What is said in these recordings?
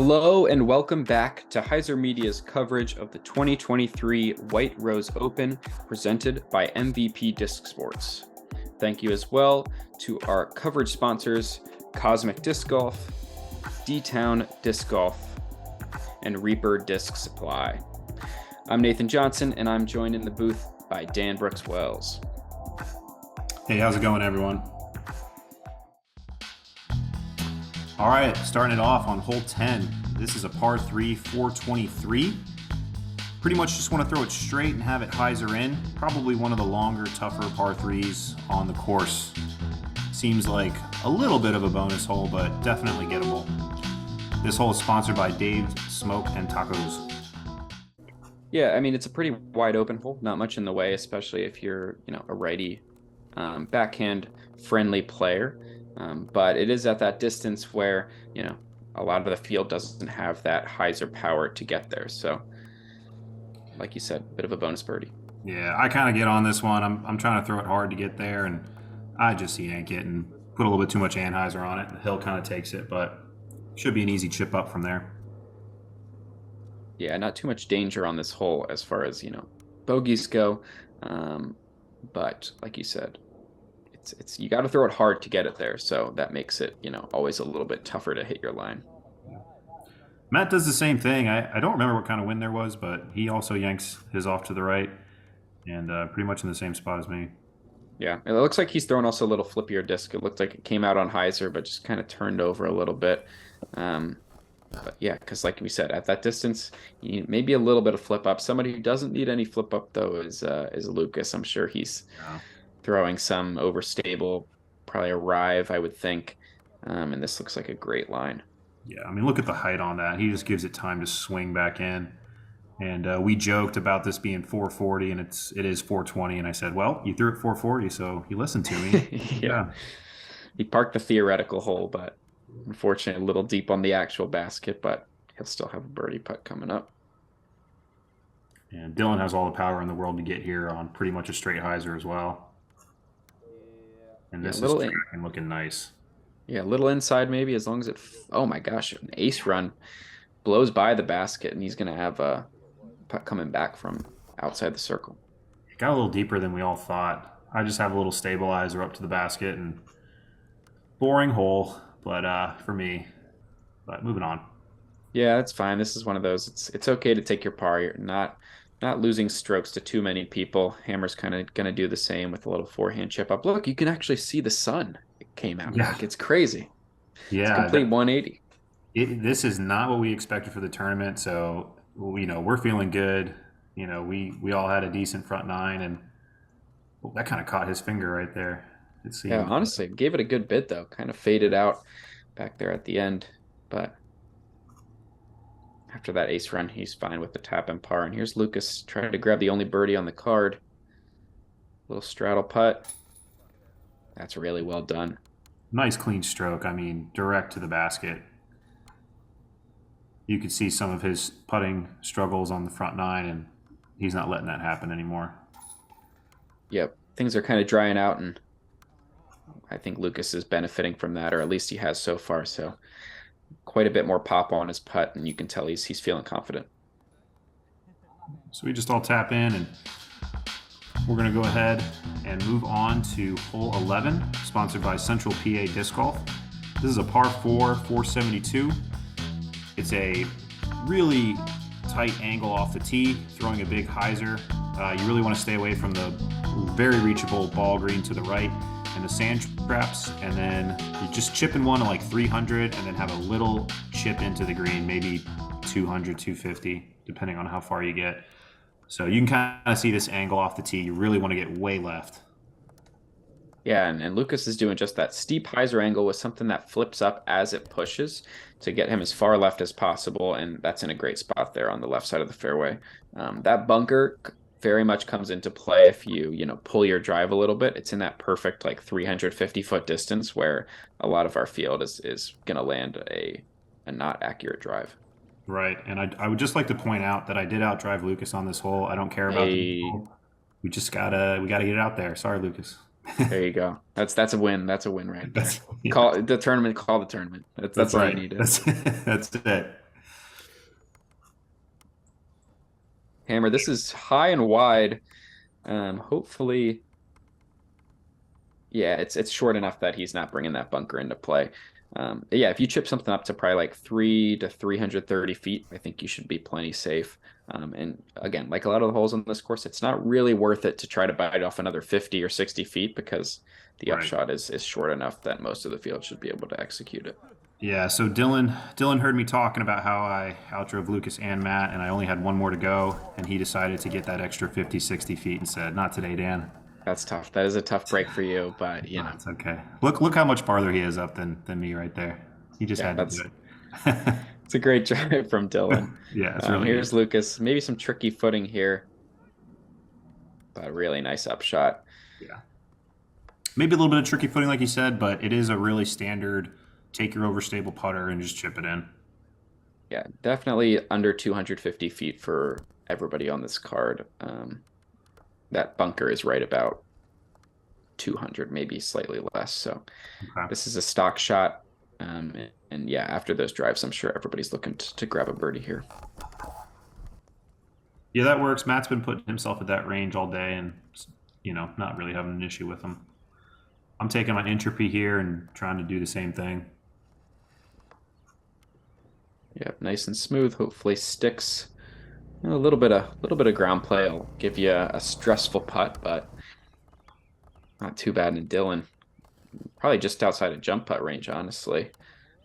Hello and welcome back to HyzerMedia's coverage of the 2023 White Rose Open presented by MVP Disc Sports. Thank you as well to our coverage sponsors, Cosmic Disc Golf, D-Town Disc Golf, and Reaper Disc Supply. I'm Nathan Johnson, and I'm joined in the booth by Dan Brooks-Wells. Hey, how's it going, everyone? All right, starting it off on hole 10. This is a par 3, 423. Pretty much just want to throw it straight and have it hyzer in. Probably one of the longer, tougher par 3s on the course. Seems like a little bit of a bonus hole, but definitely gettable. This hole is sponsored by Dave's Smoke and Tacos. Yeah, I mean, it's a pretty wide open hole. Not much in the way, especially if you're, a righty backhand friendly player. But it is at that distance where, a lot of the field doesn't have that hyzer power to get there. So, like you said, a bit of a bonus birdie. Yeah, I kind of get on this one. I'm trying to throw it hard to get there, and I just yank it and put a little bit too much anhyzer on it. The hill kind of takes it, but should be an easy chip up from there. Yeah, not too much danger on this hole as far as, bogeys go. But like you said, it's you got to throw it hard to get it there. So that makes it, always a little bit tougher to hit your line. Matt does the same thing. I don't remember what kind of wind there was, but he also yanks his off to the right and pretty much in the same spot as me. Yeah, it looks like he's throwing also a little flippier disc. It looked like it came out on hyzer, but just kind of turned over a little bit. But yeah, because like we said, at that distance, maybe a little bit of flip up. Somebody who doesn't need any flip up though is Lucas. I'm sure he's throwing some overstable, probably a rive, I would think. And this looks like a great line. Yeah, I mean, look at the height on that. He just gives it time to swing back in. And we joked about this being 440, and it is 420. And I said, well, you threw it 440, so he listened to me. Yeah. He parked the theoretical hole, but unfortunately a little deep on the actual basket, but he'll still have a birdie putt coming up. And Dylan has all the power in the world to get here on pretty much a straight hyzer as well. And this is tracking looking nice. Yeah, a little inside maybe, as long as oh my gosh, an ace run blows by the basket, and he's going to have a putt coming back from outside the circle. It got a little deeper than we all thought. I just have a little stabilizer up to the basket, and boring hole, but for me. But moving on. Yeah, that's fine. This is one of those. It's okay to take your par. You're not losing strokes to too many people. Hammer's kind of going to do the same with a little forehand chip up. Look, you can actually see the sun. It came out. Yeah. Like, it's crazy. Yeah. It's complete 180. This is not what we expected for the tournament. So, we're feeling good. We all had a decent front nine, and that kind of caught his finger right there. Yeah, honestly, gave it a good bit, though. Kind of faded out back there at the end. But after that ace run, he's fine with the tap and par. And here's Lucas trying to grab the only birdie on the card. Little straddle putt. That's really well done. Nice clean stroke. I mean, direct to the basket. You could see some of his putting struggles on the front nine, and he's not letting that happen anymore. Yep. Things are kind of drying out, and I think Lucas is benefiting from that, or at least he has so far. So quite a bit more pop on his putt, and you can tell he's feeling confident. So we just all tap in, and we're going to go ahead and move on to hole 11, sponsored by Central PA Disc Golf. This is a par 4, 472. It's a really tight angle off the tee, throwing a big hyzer. You really want to stay away from the very reachable ball green to the right and the sand traps, and then you just chip in one to like 300 and then have a little chip into the green, maybe 200, 250, depending on how far you get. So you can kind of see this angle off the tee. You really want to get way left. Yeah, and Lucas is doing just that steep hyzer angle with something that flips up as it pushes to get him as far left as possible, and that's in a great spot there on the left side of the fairway. That bunker very much comes into play if you pull your drive a little bit. It's in that perfect like 350-foot distance where a lot of our field is going to land a not accurate drive. Right, and I would just like to point out that I did outdrive Lucas on this hole. I don't care about the hole. We gotta get it out there. Sorry, Lucas. There you go. That's a win. That's a win right there. Yeah. Call the tournament. That's That's all right. you need. That's it. Hammer. This is high and wide. Hopefully, yeah, it's short enough that he's not bringing that bunker into play. Yeah, if you chip something up to probably like 3 to 330 feet, I think you should be plenty safe. And again, like a lot of the holes on this course, it's not really worth it to try to bite off another 50 or 60 feet because the Right. upshot is short enough that most of the field should be able to execute it. Yeah, so Dylan heard me talking about how I outdrove Lucas and Matt, and I only had one more to go, and he decided to get that extra 50, 60 feet and said, "Not today, Dan." That's tough. That is a tough break for you, but Oh, it's okay. Look how much farther he is up than me right there. He just yeah, had to do that's it. it's a great drive from Dylan. Yeah, it's really Here's good. Lucas. Maybe some tricky footing here, but a really nice upshot. Yeah. Maybe a little bit of tricky footing, like you said, but it is a really standard take your overstable putter and just chip it in. Yeah, definitely under 250 feet for everybody on this card. That bunker is right about 200, maybe slightly less. So Okay. this is a stock shot. And yeah, after those drives, I'm sure everybody's looking to grab a birdie here. Yeah, that works. Matt's been putting himself at that range all day and, not really having an issue with him. I'm taking my entropy here and trying to do the same thing. Yeah, nice and smooth. Hopefully sticks. A little bit of ground play will give you a stressful putt, but not too bad in Dylan. Probably just outside of jump putt range, honestly.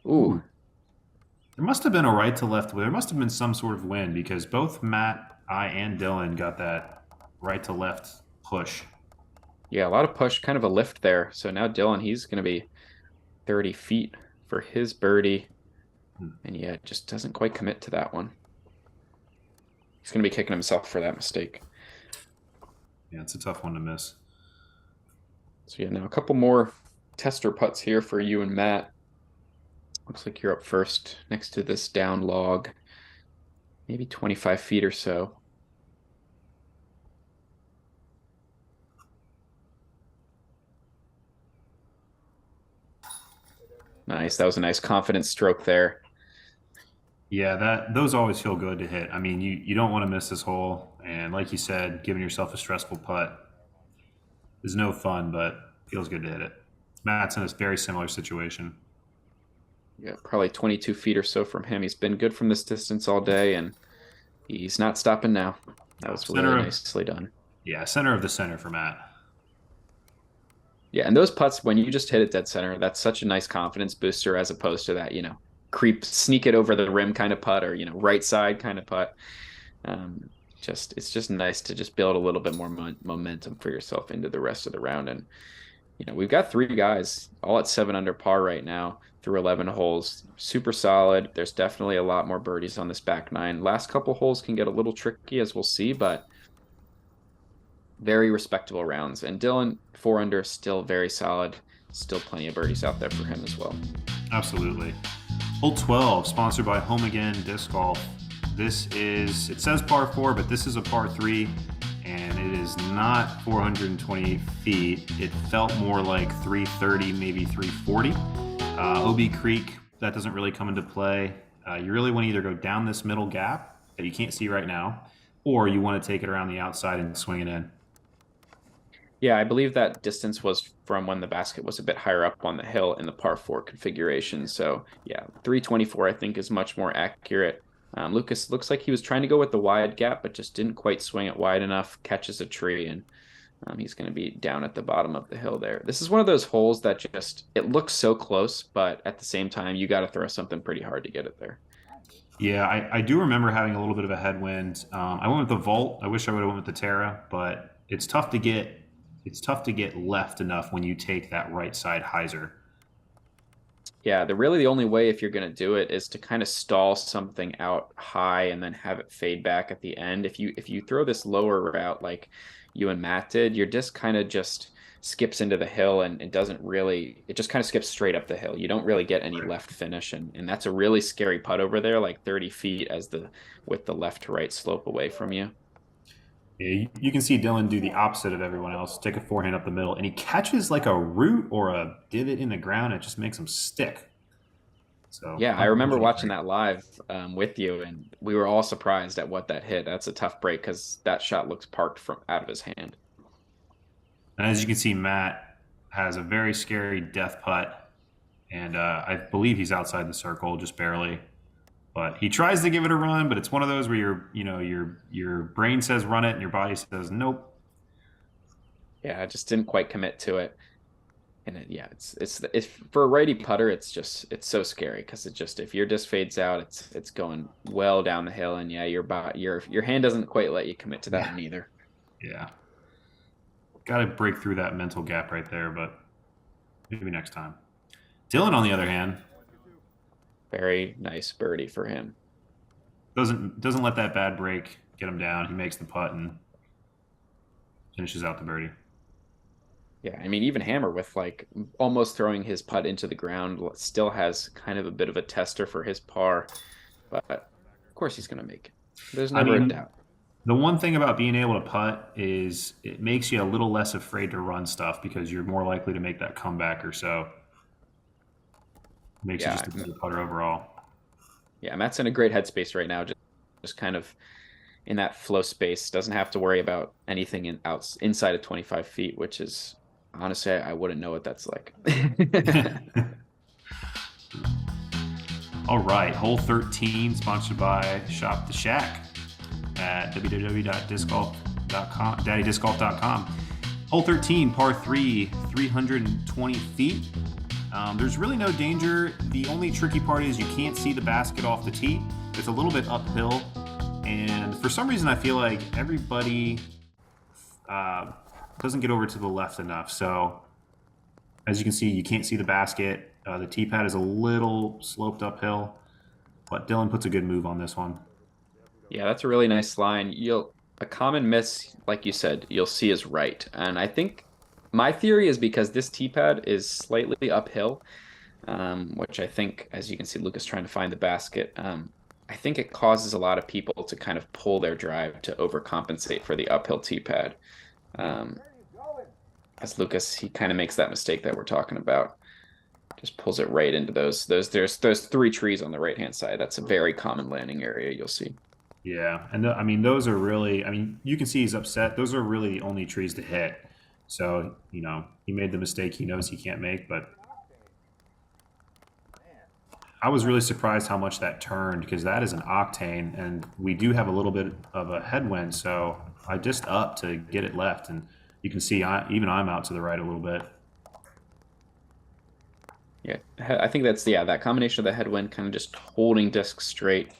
Ooh, Ooh. There must have been a right to left. There must have been some sort of wind because both Matt, I, and Dylan got that right to left push. yeah, a lot of push, kind of a lift there. So now Dylan, he's going to be 30 feet for his birdie. Hmm. And yeah, just doesn't quite commit to that one. He's going to be kicking himself for that mistake. Yeah, it's a tough one to miss. So yeah, now a couple more tester putts here for you and Matt. Looks like you're up first next to this down log, maybe 25 feet or so. Nice. That was a nice confident stroke there. Yeah, those always feel good to hit. I mean, you don't want to miss this hole, and like you said, giving yourself a stressful putt is no fun, but feels good to hit it. Matt's in a very similar situation. Yeah, probably 22 feet or so from him. He's been good from this distance all day, and he's not stopping now. That No, was really center of nicely done. center of the center for Matt. Yeah, and those putts, when you just hit it dead center, that's such a nice confidence booster as opposed to that, creep, sneak it over the rim kind of putt or, right side kind of putt. Um, it's just nice to just build a little bit more momentum for yourself into the rest of the round. And, we've got three guys all at 7 under par right now through 11 holes. Super solid. There's definitely a lot more birdies on this back nine. Last couple holes can get a little tricky, as we'll see, but very respectable rounds. And Dylan, 4 under, still very solid. Still plenty of birdies out there for him as well. Absolutely. Hole 12, sponsored by Home Again Disc Golf. It says par 4, but this is a par 3, and it is not 420 feet. It felt more like 330, maybe 340. OB Creek, that doesn't really come into play. You really want to either go down this middle gap that you can't see right now, or you want to take it around the outside and swing it in. Yeah, I believe that distance was from when the basket was a bit higher up on the hill in the par 4 configuration. So yeah, 324 I think is much more accurate. Lucas looks like he was trying to go with the wide gap, but just didn't quite swing it wide enough, catches a tree, and he's going to be down at the bottom of the hill there. This is one of those holes that it looks so close, but at the same time, you got to throw something pretty hard to get it there. Yeah, I do remember having a little bit of a headwind. I went with the Volt. I wish I would have went with the Terra, but it's tough to get left enough when you take that right side hyzer. Yeah, the only way if you're going to do it is to kind of stall something out high and then have it fade back at the end. If you throw this lower route like you and Matt did, your disc kind of just skips into the hill and it just kind of skips straight up the hill. You don't really get any left finish, and that's a really scary putt over there, like 30 feet with the left to right slope away from you. Yeah, you can see Dylan do the opposite of everyone else, take a forehand up the middle, and he catches like a root or a divot in the ground. It just makes him stick. So Yeah, I remember watching that live with you, and we were all surprised at what that hit. That's a tough break because that shot looks parked from out of his hand. And as you can see, Matt has a very scary death putt, and I believe he's outside the circle, just barely. But he tries to give it a run, but it's one of those where your brain says run it, and your body says nope. Yeah, I just didn't quite commit to it. And yeah, it's for a righty putter, it's so scary because it just if your disc fades out, it's going well down the hill, and yeah, your hand doesn't quite let you commit to that one either. Yeah, got to break through that mental gap right there, but maybe next time. Dylan, on the other hand, very nice birdie for him. Doesn't let that bad break get him down. He makes the putt and finishes out the birdie. Yeah, I mean, even Hammer with like almost throwing his putt into the ground still has kind of a bit of a tester for his par, but of course he's going to make it. There's never a doubt. The one thing about being able to putt is it makes you a little less afraid to run stuff because you're more likely to make that comeback or so. Makes you just a better putter overall. Yeah, Matt's in a great headspace right now, just kind of in that flow space. Doesn't have to worry about anything inside of 25 feet, which is honestly, I wouldn't know what that's like. All right, hole 13, sponsored by Shop the Shack at www.discgolf.com, daddydiscgolf.com. Hole 13, par 3, 320 feet. There's really no danger. The only tricky part is you can't see the basket off the tee. It's a little bit uphill, and for some reason I feel like everybody doesn't get over to the left enough. So as you can see, you can't see the basket. The tee pad is a little sloped uphill, but Dylan puts a good move on this one. Yeah, that's a really nice line. A common miss, like you said, you'll see is right. And I think my theory is because this tee pad is slightly uphill, which I think, as you can see, Lucas trying to find the basket. I think it causes a lot of people to kind of pull their drive to overcompensate for the uphill tee pad. As Lucas, he kind of makes that mistake that we're talking about. Just pulls it right into those. There's 3 trees on the right-hand side. That's a very common landing area you'll see. Yeah, and I mean, those are really, I mean, you can see he's upset. Those are really the only trees to hit. So, you know, he made the mistake he knows he can't make, but I was really surprised how much that turned because that is an octane, and we do have a little bit of a headwind, so I just up to get it left, and you can see even I'm out to the right a little bit. Yeah, I think that's, that combination of the headwind kind of just holding disc straight.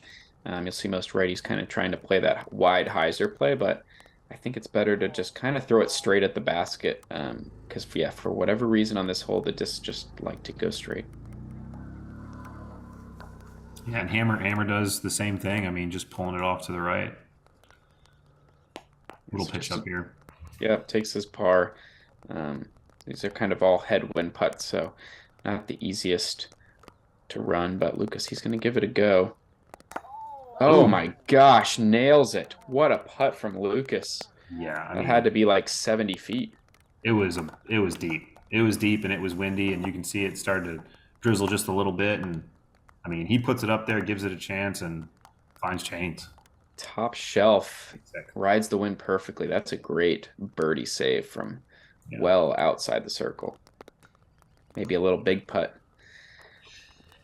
You'll see most righties kind of trying to play that wide hyzer play, but I think it's better to just kind of throw it straight at the basket because, for whatever reason on this hole, the discs just like to go straight. Yeah, and Hammer does the same thing. I mean, just pulling it off to the right. Little pitch up here. Yeah, takes his par. These are kind of all headwind putts, so not the easiest to run, but Lucas, he's going to give it a go. Oh my gosh, nails it. What a putt from Lucas. Yeah. That had to be like 70 feet. It was deep. It was deep and it was windy, and you can see it started to drizzle just a little bit. And I mean, he puts it up there, gives it a chance, and finds chains. Top shelf. Exactly. Rides the wind perfectly. That's a great birdie save from well outside the circle. Maybe a little big putt.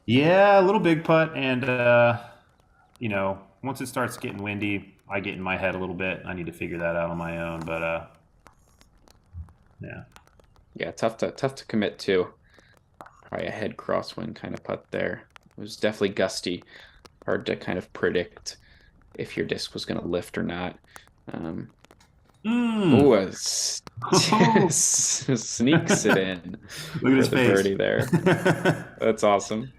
Yeah, a little big putt, and you know, once it starts getting windy, I get in my head a little bit. I need to figure that out on my own, but yeah, tough to commit to. Probably a head crosswind kind of putt there. It was definitely gusty. Hard to kind of predict if your disc was going to lift or not. Sneaks it in. Look at his face. Birdie there. That's awesome.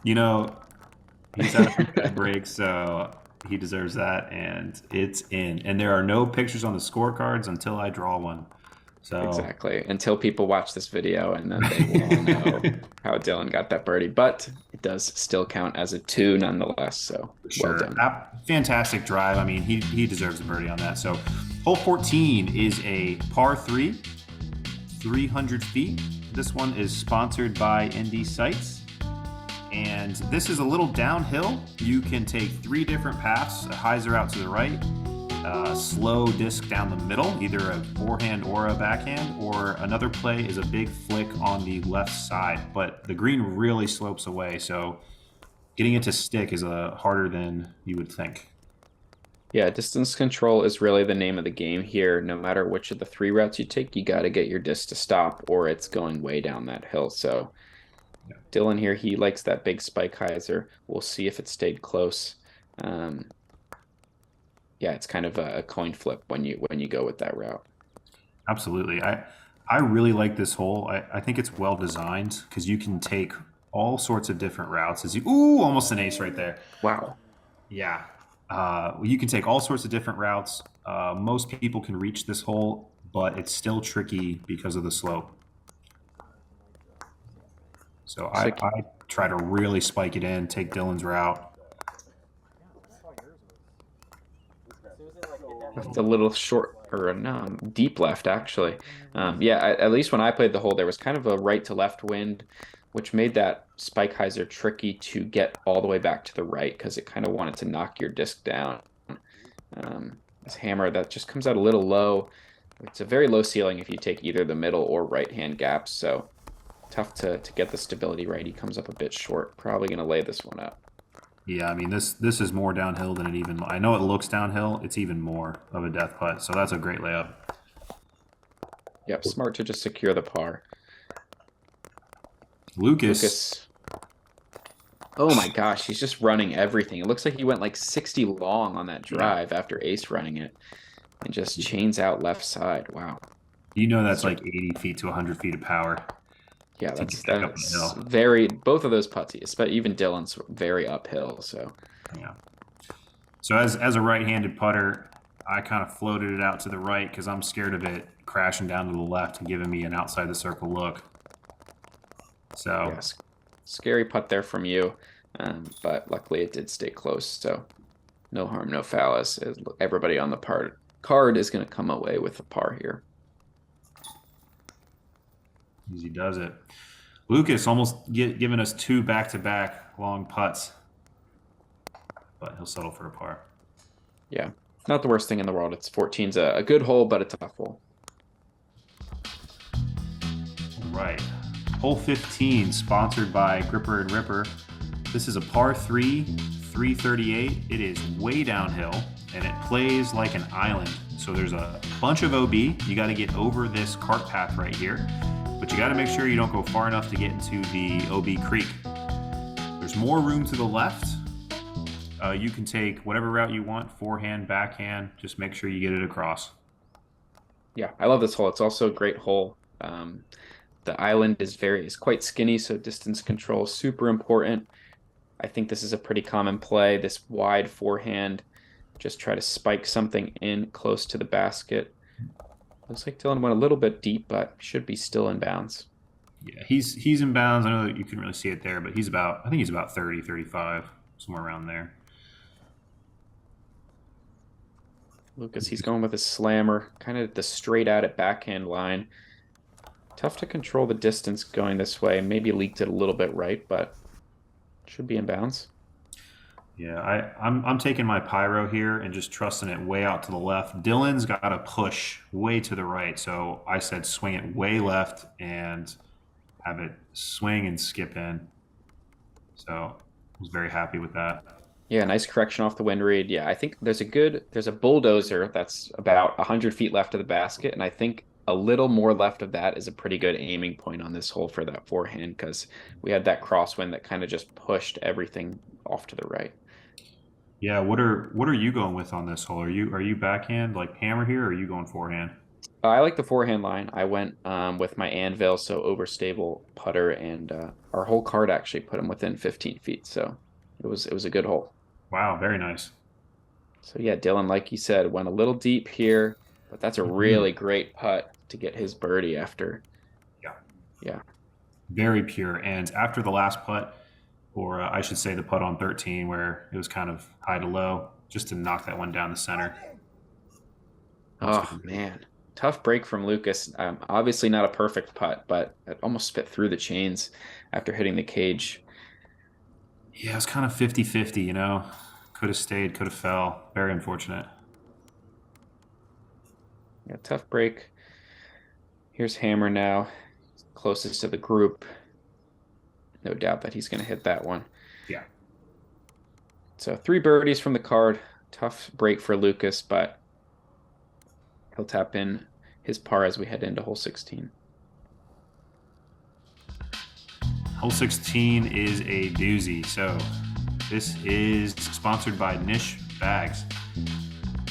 You know, he's had a bad break, so he deserves that, and it's in. And there are no pictures on the scorecards until I draw one. So exactly, until people watch this video, and then they will all know how Dylan got that birdie. But it does still count as a 2 nonetheless. So sure. Well done. Fantastic drive. I mean, he deserves a birdie on that. So hole 14 is a par 3, 300 feet. This one is sponsored by ND Sites. And this is a little downhill. You can take 3 different paths: a hyzer out to the right, a slow disc down the middle, either a forehand or a backhand, or another play is a big flick on the left side. But the green really slopes away, so getting it to stick is harder than you would think. Yeah, distance control is really the name of the game here. No matter which of the 3 routes you take, you got to get your disc to stop or it's going way down that hill. So Dylan here, he likes that big spike hyzer. We'll see if it stayed close. Yeah, it's kind of a coin flip when you go with that route. Absolutely. I really like this hole. I think it's well designed because you can take all sorts of different routes. Ooh, almost an ace right there. Wow. Yeah. You can take all sorts of different routes. Most people can reach this hole, but it's still tricky because of the slope. So I try to really spike it in, take Dylan's route. It's a little short or no, deep left actually. Yeah, at least when I played the hole, there was kind of a right to left wind, which made that spike hyzer tricky to get all the way back to the right because it kind of wanted to knock your disc down. This hammer that just comes out a little low. It's a very low ceiling if you take either the middle or right hand gaps, so tough to get the stability right. He comes up a bit short. Probably going to lay this one up. Yeah, I mean this is more downhill than it even. I know it looks downhill. It's even more of a death putt. So that's a great layup. Yep, smart to just secure the par. Lucas. Oh my gosh, he's just running everything. It looks like he went like 60 long on that drive after ace running it, and just chains out left side. Wow. You know that's like 80 feet to 100 feet of power. Yeah, that's very, both of those putts, but even Dylan's very uphill. So yeah. So as a right-handed putter, I kind of floated it out to the right because I'm scared of it crashing down to the left and giving me an outside the circle look. So yes, scary putt there from you, but luckily it did stay close. So no harm, no foul. As everybody on the card is going to come away with a par here. As he does it. Lucas almost giving us 2 back-to-back long putts, but he'll settle for a par. Yeah, not the worst thing in the world. It's 14's a good hole, but a tough hole. All right. Hole 15, sponsored by Gripper and Ripper. This is a par 3, 338. It is way downhill, and it plays like an island. So there's a bunch of OB. You got to get over this cart path right here. But you got to make sure you don't go far enough to get into the OB creek. There's more room to the left. You can take whatever route you want, forehand, backhand. Just make sure you get it across. Yeah, I love this hole. It's also a great hole. The island is quite skinny, so distance control is super important. I think this is a pretty common play. This wide forehand, just try to spike something in close to the basket. Looks like Dylan went a little bit deep, but should be still in bounds. Yeah, he's in bounds. I know that you couldn't really see it there, but I think he's about 30, 35, somewhere around there. Lucas, he's going with a slammer, kind of the straight at it backhand line. Tough to control the distance going this way. Maybe leaked it a little bit right, but should be in bounds. Yeah, I'm taking my pyro here and just trusting it way out to the left. Dylan's got to push way to the right, so I said swing it way left and have it swing and skip in. So I was very happy with that. Yeah, nice correction off the wind read. Yeah, I think there's a bulldozer that's about 100 feet left of the basket, and I think a little more left of that is a pretty good aiming point on this hole for that forehand because we had that crosswind that kind of just pushed everything off to the right. Yeah, what are you going with on this hole? Are you backhand like hammer here, or are you going forehand? I like the forehand line. I went with my anvil, so overstable putter, and our whole card actually put him within 15 feet. So it was a good hole. Wow, very nice. So yeah, Dylan, like you said, went a little deep here, but that's a really great putt to get his birdie after. Yeah. Very pure. And after the last putt, or I should say the putt on 13, where it was kind of high to low, just to knock that one down the center. Oh man, tough break from Lucas. Obviously not a perfect putt, but it almost spit through the chains after hitting the cage. Yeah, it was kind of 50-50, you know. Could have stayed, could have fell. Very unfortunate. Yeah, tough break. Here's Hammer now, closest to the group. No doubt that he's going to hit that one. Yeah. So 3 birdies from the card. Tough break for Lucas, but he'll tap in his par as we head into hole 16. Hole 16 is a doozy. So this is sponsored by Niche Bags.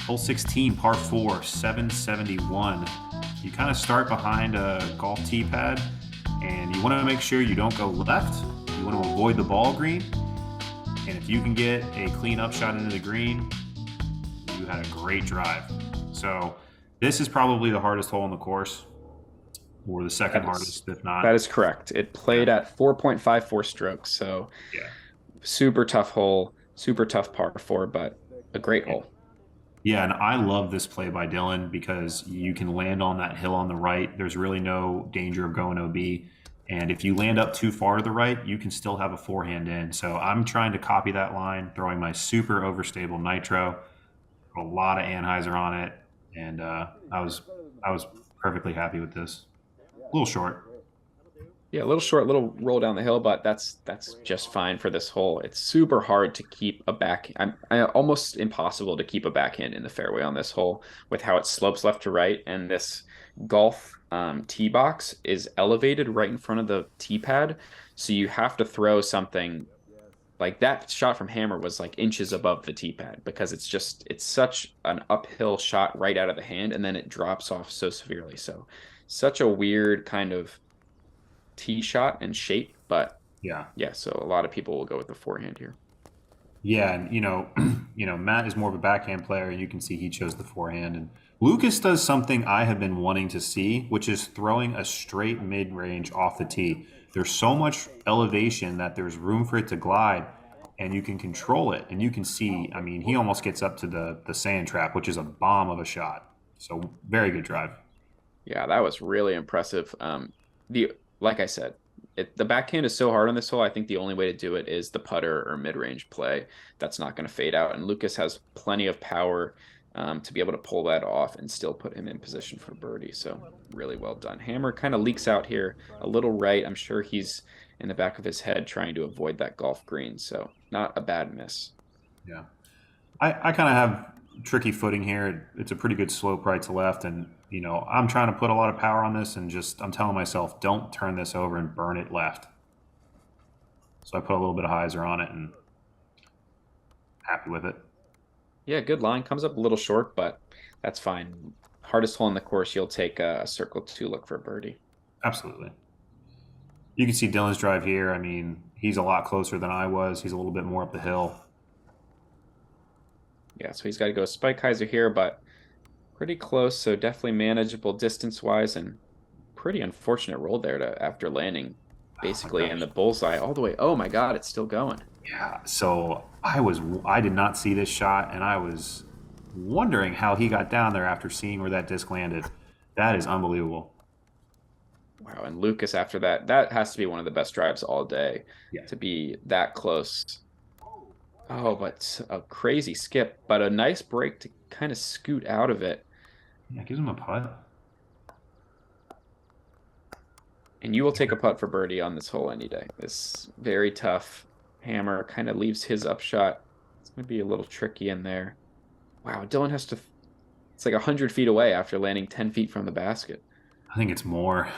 Hole 16, par 4, 771. You kind of start behind a golf tee pad, and you want to make sure you don't go left. You want to avoid the ball green. And if you can get a clean upshot into the green, you had a great drive. So this is probably the hardest hole in the course, or the second hardest, if not. That is correct. It played at 4.54 strokes, so Yeah. super tough hole, super tough par 4, but a great hole. Yeah, and I love this play by Dylan because you can land on that hill on the right. There's really no danger of going OB. And if you land up too far to the right, you can still have a forehand in. So I'm trying to copy that line, throwing my super overstable nitro, a lot of Anheuser on it, and I was perfectly happy with this. A little short. Yeah, a little short, little roll down the hill, but that's just fine for this hole. It's super hard to keep a almost impossible to keep a backhand in the fairway on this hole with how it slopes left to right, and this golf tee box is elevated right in front of the tee pad, so you have to throw something like that. Shot from Hammer was like inches above the tee pad because it's such an uphill shot right out of the hand, and then it drops off so severely. So such a weird kind of tee shot and shape, but Yeah. yeah, so a lot of people will go with the forehand here. Yeah, and Matt is more of a backhand player, and you can see he chose the forehand. And Lucas does something I have been wanting to see, which is throwing a straight mid range off the tee. There's so much elevation that there's room for it to glide, and you can control it. And you can see, I mean, he almost gets up to the sand trap, which is a bomb of a shot. So very good drive. Yeah, that was really impressive. The like I said, the backhand is so hard on this hole. I think the only way to do it is the putter or mid-range play. That's not going to fade out, and Lucas has plenty of power to be able to pull that off and still put him in position for birdie. So really well done. Hammer kind of leaks out here a little right. I'm sure he's in the back of his head trying to avoid that golf green. So not a bad miss. Yeah. I kind of have tricky footing here. It's a pretty good slope right to left, and I'm trying to put a lot of power on this, and just I'm telling myself, don't turn this over and burn it left. So I put a little bit of hyzer on it, and happy with it. Yeah, good line. Comes up a little short, but that's fine. Hardest hole in the course, you'll take a circle 2 look for birdie. Absolutely. You can see Dylan's drive here. I mean, he's a lot closer than I was. He's a little bit more up the hill. Yeah, so he's got to go Spike Hyzer here, but pretty close, so definitely manageable distance-wise, and pretty unfortunate roll there to after landing basically in the bullseye all the way. Oh my God, it's still going. Yeah. So I did not see this shot, and I was wondering how he got down there after seeing where that disc landed. That is unbelievable. Wow, and Lucas after that has to be one of the best drives all day Yeah. to be that close. Oh, but a crazy skip, but a nice break to kind of scoot out of it. Yeah, gives him a putt. And you will take a putt for birdie on this hole any day. This very tough Hammer kind of leaves his upshot. It's going to be a little tricky in there. Wow, Dylan has to. It's like 100 feet away after landing 10 feet from the basket. I think it's more.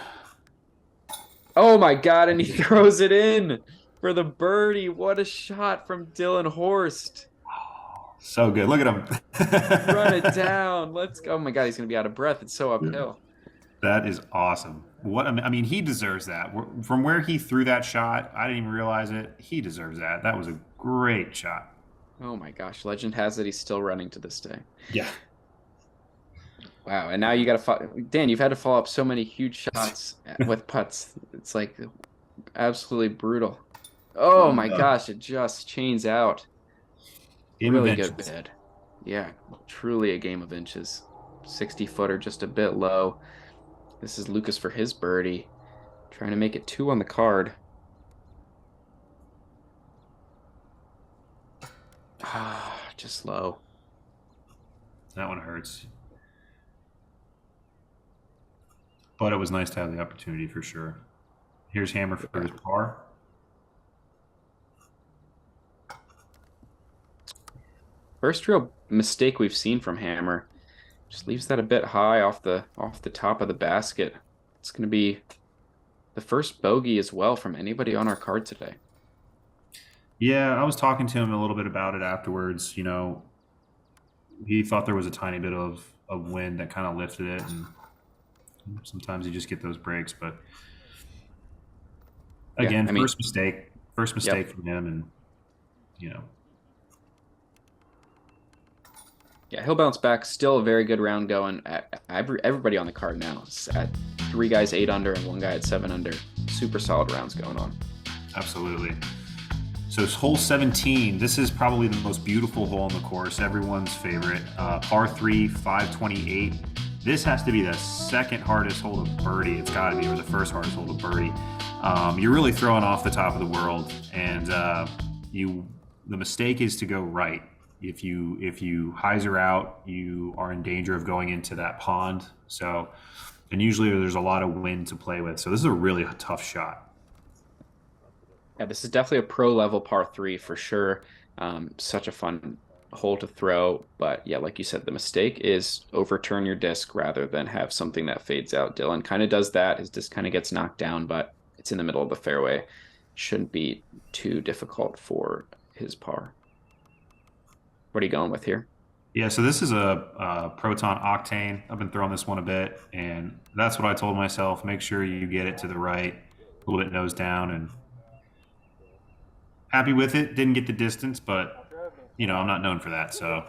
Oh my God, and he throws it in for the birdie. What a shot from Dylan Horst. So good. Look at him. Run it down. Let's go. Oh my God, he's going to be out of breath. It's so uphill. That is awesome. I mean, he deserves that. From where he threw that shot, I didn't even realize it. He deserves that. That was a great shot. Oh my gosh, legend has it he's still running to this day. Yeah. Wow, and now you got to Dan, you've had to follow up so many huge shots with putts. It's like absolutely brutal. Oh my gosh, it just chains out. Really good bid. Yeah, truly a game of inches. 60-footer, just a bit low. This is Lucas for his birdie. Trying to make it 2 on the card. just low. That one hurts. But it was nice to have the opportunity for sure. Here's Hammer for his par. First real mistake we've seen from Hammer. Just leaves that a bit high off the top of the basket. It's going to be the first bogey as well from anybody on our card today. Yeah, I was talking to him a little bit about it afterwards. He thought there was a tiny bit of wind that kind of lifted it, and sometimes you just get those breaks. But again, first mistake from him, and Yeah, he'll bounce back. Still a very good round going. Everybody on the card now is at 3 guys 8 under and 1 guy at 7 under. Super solid rounds going on. Absolutely. So it's hole 17. This is probably the most beautiful hole in the course. Everyone's favorite. Par 3, 528. This has to be the second hardest hole to birdie. It's got to be, or the first hardest hole to birdie. You're really throwing off the top of the world, and the mistake is to go right. If you hyzer out, you are in danger of going into that pond. And usually there's a lot of wind to play with. So this is a really tough shot. Yeah, this is definitely a pro level par 3 for sure. Such a fun hole to throw. But yeah, like you said, the mistake is overturn your disc rather than have something that fades out. Dylan kind of does that. His disc kind of gets knocked down, but it's in the middle of the fairway. Shouldn't be too difficult for his par. What are you going with here? Yeah, so this is a Proton Octane. I've been throwing this one a bit, and that's what I told myself. Make sure you get it to the right, a little bit nose down, and happy with it. Didn't get the distance, but, I'm not known for that, so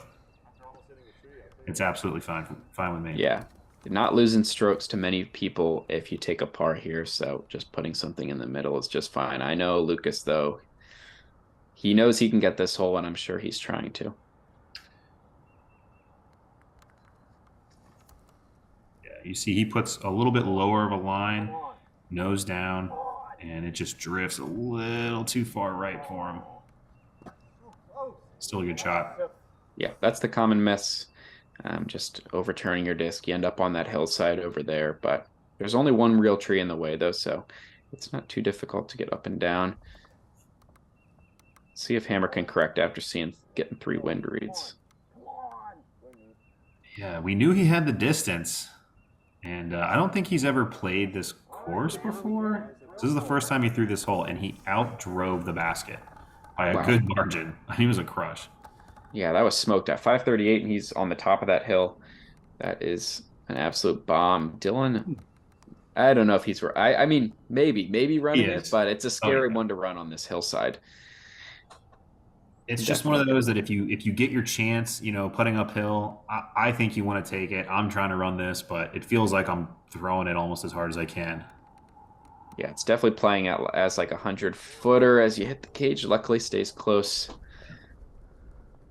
it's absolutely fine with me. Yeah, you're not losing strokes to many people if you take a par here, so just putting something in the middle is just fine. I know Lucas, though, he knows he can get this hole, and I'm sure he's trying to. You see he puts a little bit lower of a line, nose down, and it just drifts a little too far right for him. Still a good shot. Yeah, that's the common miss. Just overturning your disc. You end up on that hillside over there, but there's only one real tree in the way, though, so it's not too difficult to get up and down. See if Hammer can correct after getting 3 wind reads. Yeah, we knew he had the distance. And I don't think he's ever played this course before. This is the first time he threw this hole, and he outdrove the basket by a good margin. He was a crush. Yeah, that was smoked at 538, and he's on the top of that hill. That is an absolute bomb. Dylan, I don't know if he's... I mean, maybe running it, but it's a scary one to run on this hillside. It's just one of those that if you get your chance, putting uphill, I think you want to take it. I'm trying to run this, but it feels like I'm throwing it almost as hard as I can. Yeah, it's definitely playing out as like 100-footer as you hit the cage. Luckily stays close.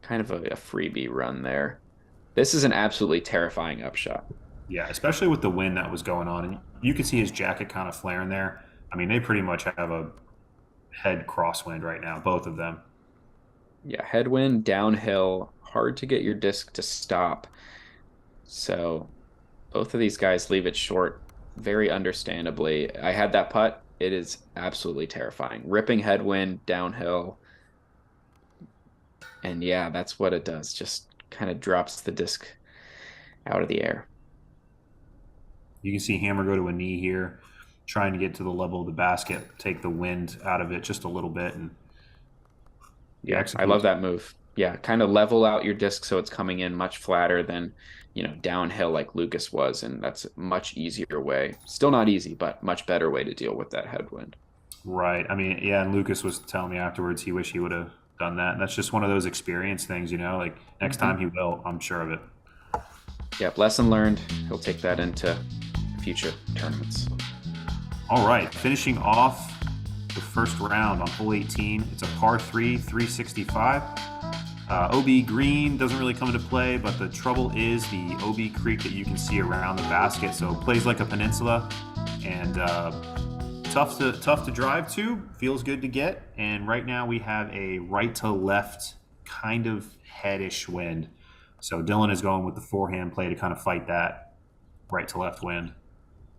Kind of a freebie run there. This is an absolutely terrifying upshot. Yeah, especially with the wind that was going on. And you can see his jacket kind of flaring there. I mean, they pretty much have a head crosswind right now, both of them. Yeah, headwind, downhill, hard to get your disc to stop. So both of these guys leave it short very understandably. I had that putt. It is absolutely terrifying. Ripping headwind, downhill. And yeah, that's what it does. Just kind of drops the disc out of the air. You can see Hammer go to a knee here, trying to get to the level of the basket, take the wind out of it just a little bit, and yeah, I love that move. Yeah, kind of level out your disc so it's coming in much flatter than, downhill like Lucas was, and that's a much easier way. Still not easy, but much better way to deal with that headwind. Right. I mean, yeah, and Lucas was telling me afterwards he wished he would have done that. And that's just one of those experience things, like next time he will, I'm sure of it. Yep, lesson learned. He'll take that into future tournaments. All right, finishing off the first round on hole 18. It's a par 3, 365. OB green doesn't really come into play, but the trouble is the OB creek that you can see around the basket. So it plays like a peninsula, and tough to drive to. Feels good to get. And right now we have a right to left kind of headish wind. So Dylan is going with the forehand play to kind of fight that right to left wind.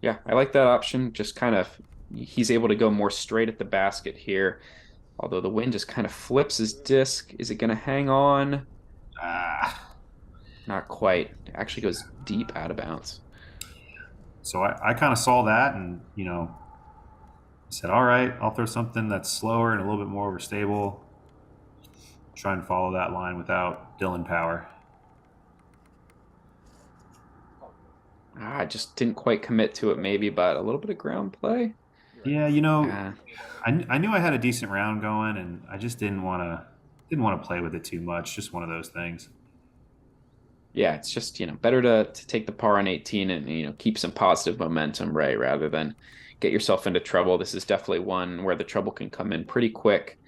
Yeah, I like that option. Just kind of, he's able to go more straight at the basket here. Although the wind just kind of flips his disc. Is it going to hang on? Ah. Not quite. It actually goes deep out of bounds. So I kind of saw that and, said, all right, I'll throw something that's slower and a little bit more overstable. Try and follow that line without Dylan power. I just didn't quite commit to it, maybe, but a little bit of ground play. Yeah, Uh, I knew I had a decent round going, and I just didn't want to play with it too much. Just one of those things. yeah, it's just, better to take the par on 18 and, keep some positive momentum, right, rather than get yourself into trouble. This is definitely one where the trouble can come in pretty quick.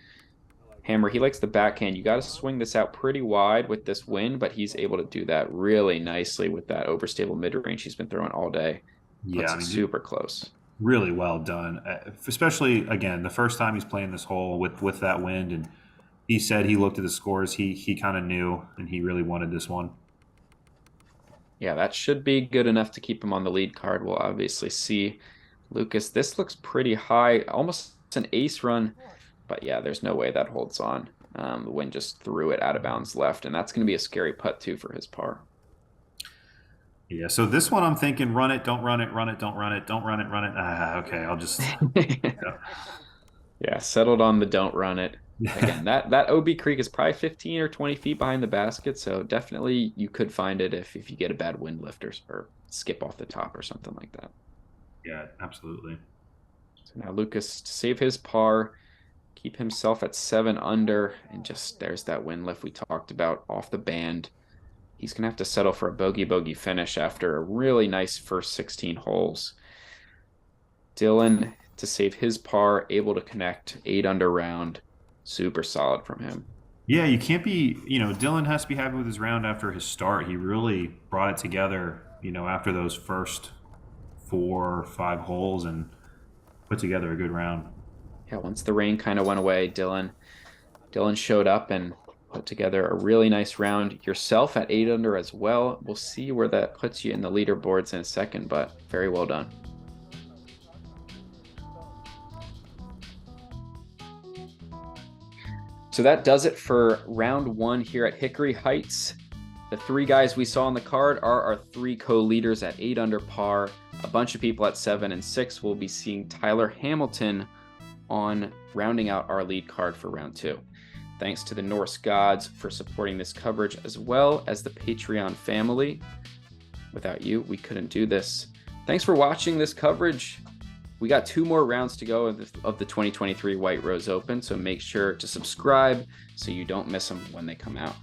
Hammer, he likes the backhand. You got to swing this out pretty wide with this wind, but he's able to do that really nicely with that overstable mid-range he's been throwing all day. Yeah, Puts it super close. really well done. Especially again, the first time he's playing this hole with that wind, and he said he looked at the scores. He kind of knew, and he really wanted this one. Yeah, that should be good enough to keep him on the lead card. We'll obviously see. Lucas, this looks pretty high, almost an ace run, but yeah, there's no way that holds on. The wind just threw it out of bounds left, and that's going to be a scary putt too for his par. Yeah. So this one, I'm thinking, run it, don't run it, run it, don't run it, don't run it, run it. Okay, I'll just. Yeah, settled on the don't run it. Again, that OB Creek is probably 15 or 20 feet behind the basket, so definitely you could find it if you get a bad wind lift or skip off the top or something like that. Yeah, absolutely. So now Lucas, to save his par, keep himself at 7 under, and just there's that wind lift we talked about off the band. He's going to have to settle for a bogey finish after a really nice first 16 holes. Dylan, to save his par, able to connect 8 under round. Super solid from him. Yeah, you can't be. Dylan has to be happy with his round after his start. He really brought it together. After those first 4 or 5 holes and put together a good round. Yeah, once the rain kind of went away, Dylan showed up and put together a really nice round. Yourself at 8 under as well. We'll see where that puts you in the leaderboards in a second, but very well done. So that does it for round 1 here at Hickory Heights. The 3 guys we saw on the card are our 3 co-leaders at 8 under par. A bunch of people at 7 and 6. We'll be seeing Tyler Hamilton on rounding out our lead card for round 2. Thanks to the Norse gods for supporting this coverage, as well as the Patreon family. Without you, we couldn't do this. Thanks for watching this coverage. We got 2 more rounds to go of the 2023 White Rose Open, so make sure to subscribe so you don't miss them when they come out.